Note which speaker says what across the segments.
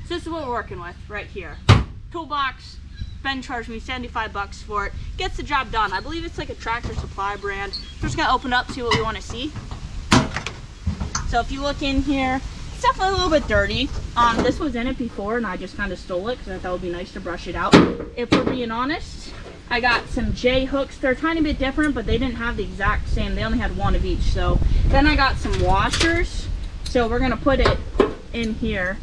Speaker 1: So this is what we're working with right here. Toolbox. Ben charged me 75 bucks for it. Gets the job done. I believe it's like a Tractor Supply brand. So we're just gonna open up, see what we want to see. So if you look in here, it's definitely a little bit dirty. This was in it before and I just kind of stole it because I thought it would be nice to brush it out. If we're being honest, I got some J hooks. They're a tiny bit different, but they didn't have the exact same. They only had one of each. So then I got some washers. So we're gonna put it in here,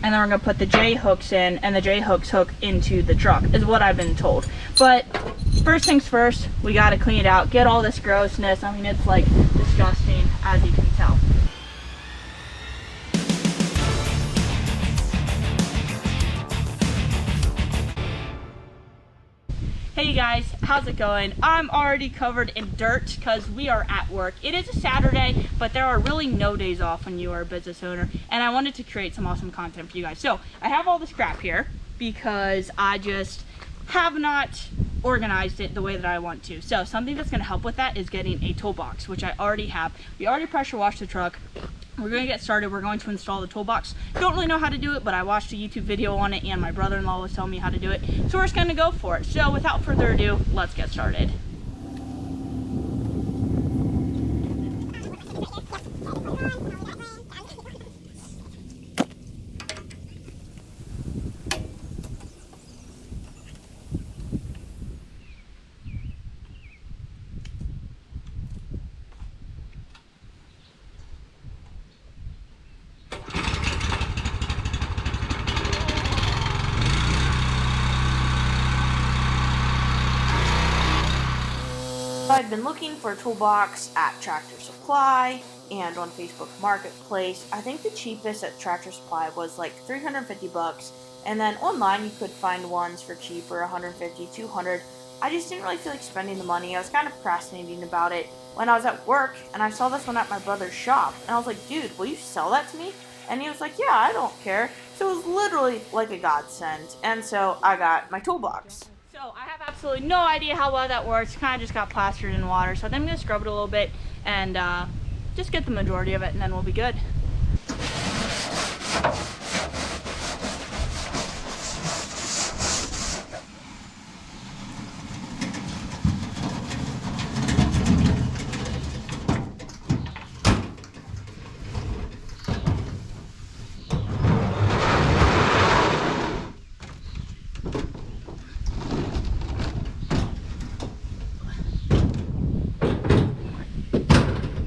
Speaker 1: and then we're gonna put the J hooks in, and the J hooks hook into the truck, is what I've been told. But first things first, we gotta clean it out, get all this grossness. I mean, it's like disgusting, as you can tell. Hey you guys, how's it going? I'm already covered in dirt because we are at work. It is a Saturday, but there are really no days off when you are a business owner, and I wanted to create some awesome content for you guys. So I have all this crap here because I just have not organized it the way that I want to. So something that's going to help with that is getting a toolbox, which I already have. We already pressure washed the truck. We're going to get started. We're going to install the toolbox. Don't really know how to do it, but I watched a YouTube video on it and my brother-in-law was telling me how to do it. So we're just going to go for it. So without further ado, let's get started. I've been looking for a toolbox at Tractor Supply and on Facebook Marketplace. I think the cheapest at Tractor Supply was like 350 bucks, and then online you could find ones for cheaper, 150, 200. I just didn't really feel like spending the money. I was kind of procrastinating about it when I was at work, and I saw this one at my brother's shop, and I was like, dude, will you sell that to me? And he was like, yeah, I don't care. So it was literally like a godsend, and so I got my toolbox. So I have absolutely no idea how well that works. Kind of just got plastered in water. So then I'm going to scrub it a little bit and just get the majority of it, and then we'll be good.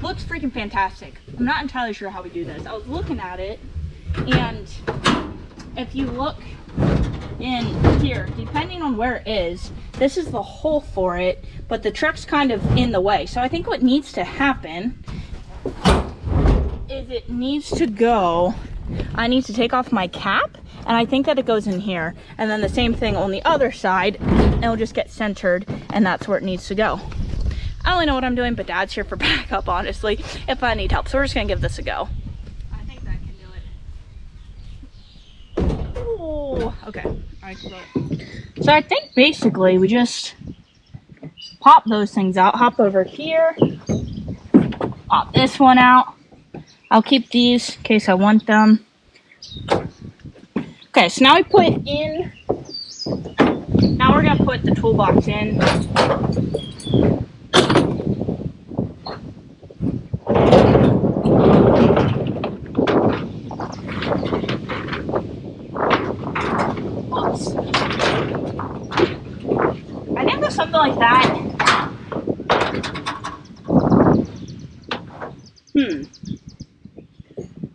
Speaker 1: Looks freaking fantastic. I'm not entirely sure how we do this. I was looking at it, and if you look in here, depending on where it is, this is the hole for it, but the truck's kind of in the way. So I think what needs to happen is it needs to go, I need to take off my cap, and I think that it goes in here, and then the same thing on the other side, and it'll just get centered, and that's where it needs to go. I don't really know what I'm doing, but Dad's here for backup, honestly, if I need help. So we're just going to give this a go. I think that can do it. Oh, okay. All right, so I think basically we just pop those things out. Hop over here. Pop this one out. I'll keep these in case I want them. Okay, so now we put in. Now we're going to put the toolbox in. I think there's something like that.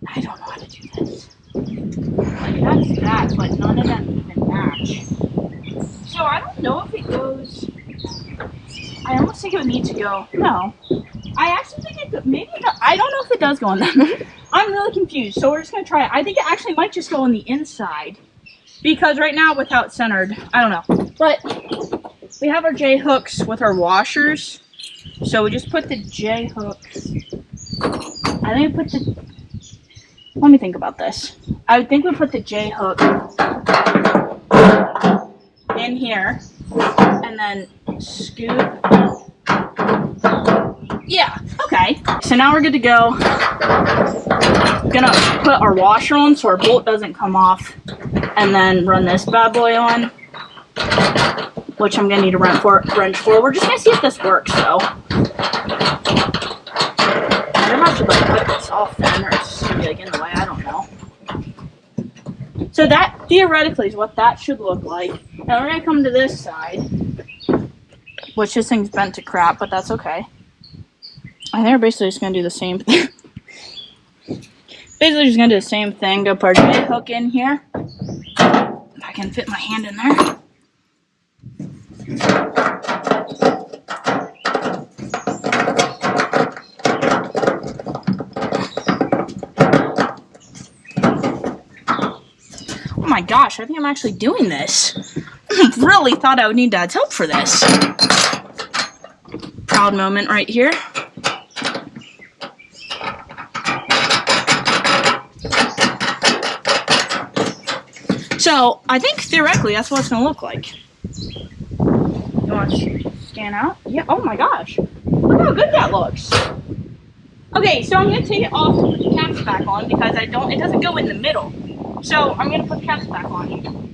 Speaker 1: I don't know how to do this. Like, that's that, but none of them even match. So I don't know if it goes. I almost think it would need to go. No. I actually think it could. Maybe it does. I don't know if it does go on that. I'm really confused. So we're just going to try it. I think it actually might just go on the inside. Because right now, with how it's centered, I don't know. But we have our J hooks with our washers. So we just put the J hooks. I think we put the. Let me think about this. I would think we put the J hook in here and then scoop. Yeah, okay. So now we're good to go. gonna put our washer on so our bolt doesn't come off, and then run this bad boy on, which I'm gonna need a wrench for. We're just gonna see if this works though. I don't have to like put this off then, or it's just gonna be like in the way. I don't know. So that theoretically is what that should look like. Now we're gonna come to this side, which this thing's bent to crap, but that's okay. I think we're basically just gonna do the same thing. Basically just gonna do the same thing. Go put a hook in here. If I can fit my hand in there. Oh my gosh, I think I'm actually doing this. I really thought I would need Dad's help for this. Proud moment right here. So, I think theoretically that's what it's going to look like. You want to scan out? Yeah, oh my gosh. Look how good that looks. Okay, so I'm going to take it off to put the caps back on because it doesn't go in the middle. So, I'm going to put the caps back on.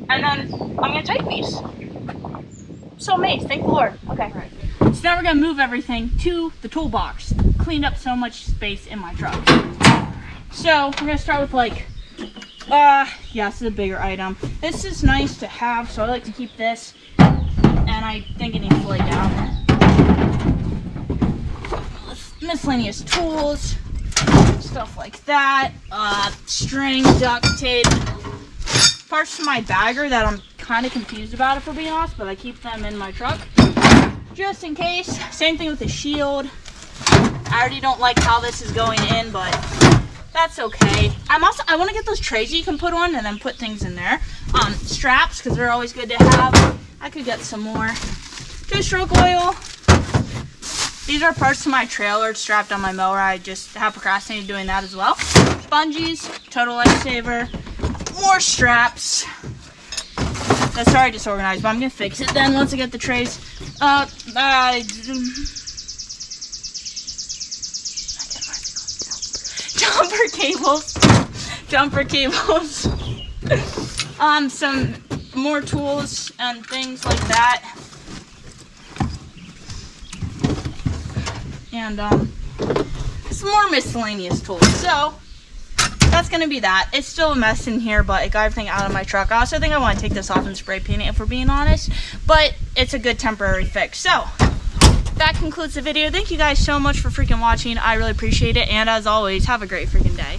Speaker 1: And then, I'm going to tighten these. So amazed, thank the Lord. Okay. Right. So now we're going to move everything to the toolbox. Cleaned up so much space in my truck. So, we're going to start with like, yeah, this is a bigger item. This is nice to have, so I like to keep this. And I think it needs to lay down. Miscellaneous tools, stuff like that. String, duct tape. Parts to my bagger that I'm kind of confused about, if we're being honest, but I keep them in my truck. Just in case. Same thing with the shield. I already don't like how this is going in, but that's okay. I want to get those trays you can put on and then put things in there. Straps, because they're always good to have. I could get some more. 2-stroke oil. These are parts to my trailer strapped on my mower. I just have procrastinated doing that as well. Sponges, total lifesaver. More straps. That's already disorganized, but I'm going to fix it then once I get the trays. Jumper cables, some more tools and things like that, and some more miscellaneous tools. So that's gonna be that. It's still a mess in here, but I got everything out of my truck. I also think I want to take this off and spray paint it, if we're being honest, but it's a good temporary fix. So that concludes the video. Thank you guys so much for freaking watching. I really appreciate it, and as always, have a great freaking day.